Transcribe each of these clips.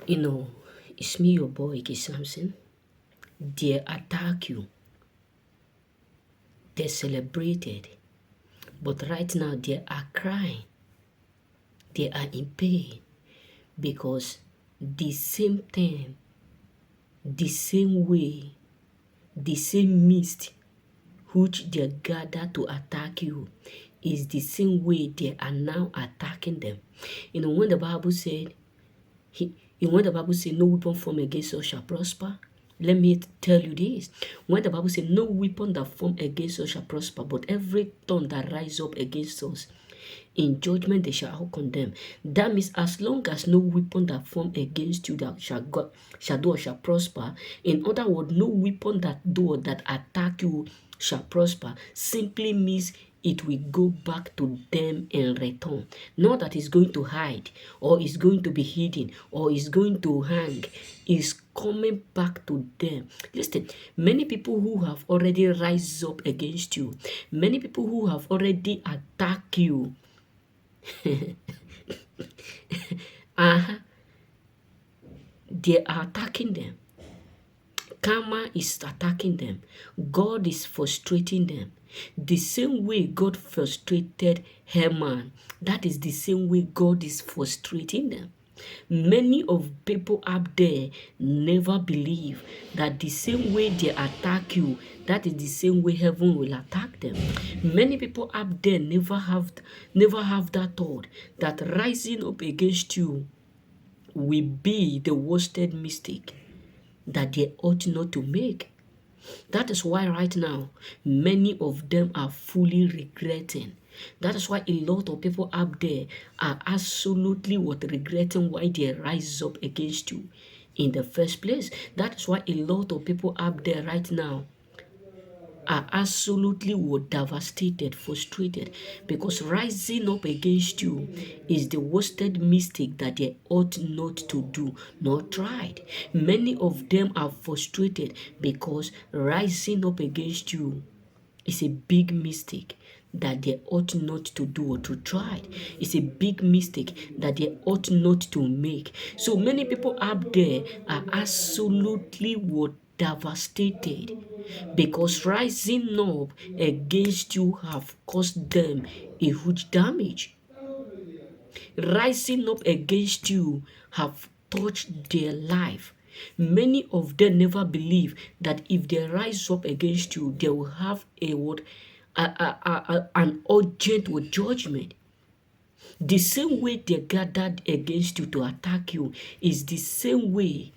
You know, it's me, your boy, Ike Samson. They attack you, they celebrated, but right now they are crying, they are in pain because the same thing, the same way, the same mist which they gather to attack you is the same way they are now attacking them. You know, when the Bible said, when the Bible says no weapon formed against us shall prosper, let me tell you this. When the Bible says no weapon that formed against us shall prosper, but every tongue that rise up against us in judgment they shall all condemn. That means as long as no weapon that formed against you that shall do or shall prosper, in other words, no weapon that do or that attack you shall prosper, simply means it will go back to them in return. Not that it's going to hide, or it's going to be hidden, or it's going to hang. It's coming back to them. Listen, many people who have already rise up against you, many people who have already attacked you, uh, they are attacking them. Karma is attacking them. God is frustrating them. The same way God frustrated Haman, that is the same way God is frustrating them. Many of people up there never believe that the same way they attack you, that is the same way heaven will attack them. Many people up there never have that thought that rising up against you will be the worsted mistake that they ought not to make. That is why right now, many of them are fully regretting. That is why a lot of people up there are absolutely regretting why they rise up against you in the first place. That is why a lot of people up there right now are absolutely devastated, frustrated, because rising up against you is the worsted mistake that they ought not to do, not tried. Many of them are frustrated because rising up against you is a big mistake that they ought not to do or to try. It's a big mistake that they ought not to make. So many people up there are absolutely devastated because rising up against you have caused them a huge damage. Rising up against you have touched their life. Many of them never believe that if they rise up against you, they will have an urgent judgment. The same way they gathered against you to attack you is the same way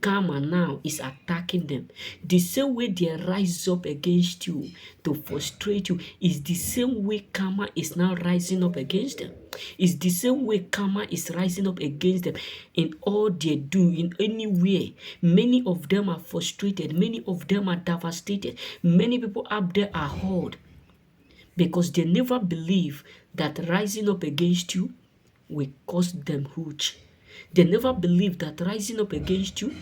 karma now is attacking them. The same way they rise up against you to frustrate you is the same way karma is now rising up against them. It's the same way karma is rising up against them in all they do, in any way. Many of them are frustrated. Many of them are devastated. Many people up there are hurt because they never believe that rising up against you will cost them huge. They never believe that rising up against you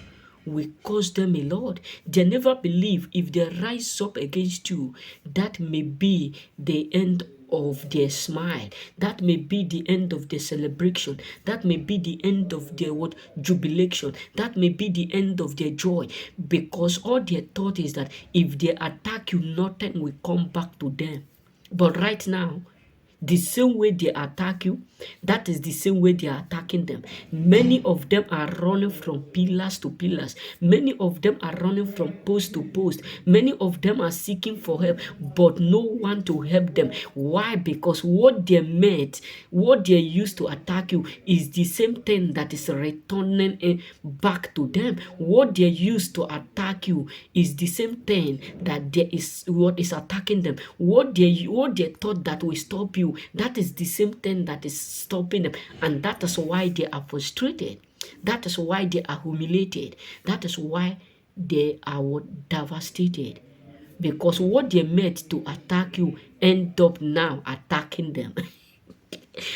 will cost them a lot. They never believe if they rise up against you, that may be the end of their smile. That may be the end of their celebration. That may be the end of their jubilation. That may be the end of their joy. Because all their thought is that if they attack you, nothing will come back to them. But right now, the same way they attack you, that is the same way they are attacking them. Many of them are running from pillars to pillars. Many of them are running from post to post. Many of them are seeking for help, but no one to help them. Why? Because what they met, what they used to attack you is the same thing that is returning back to them. What they used to attack you is the same thing that there is what is attacking them. What they thought that will stop you, that is the same thing that is stopping them, and that is why they are frustrated. That is why they are humiliated. That is why they are devastated, because what they meant to attack you end up now attacking them.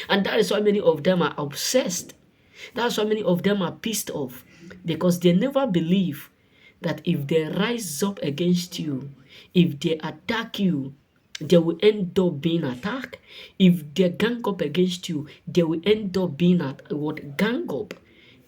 And that is why many of them are obsessed. That's why many of them are pissed off, because they never believe that if they rise up against you, if they attack you, they will end up being attacked. If they gang up against you, they will end up being gang up.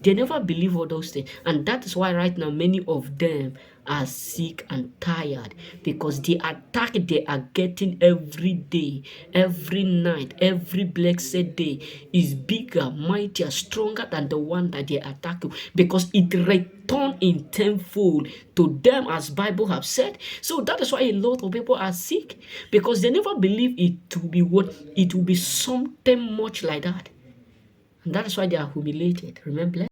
They never believe all those things. And that is why right now many of them are sick and tired, because the attack they are getting every day, every night, every blessed day is bigger, mightier, stronger than the one that they attack you, because it return in tenfold to them, as Bible have said. So that is why a lot of people are sick, because they never believe it to be what it will be, something much like that. And that is why they are humiliated. Remember?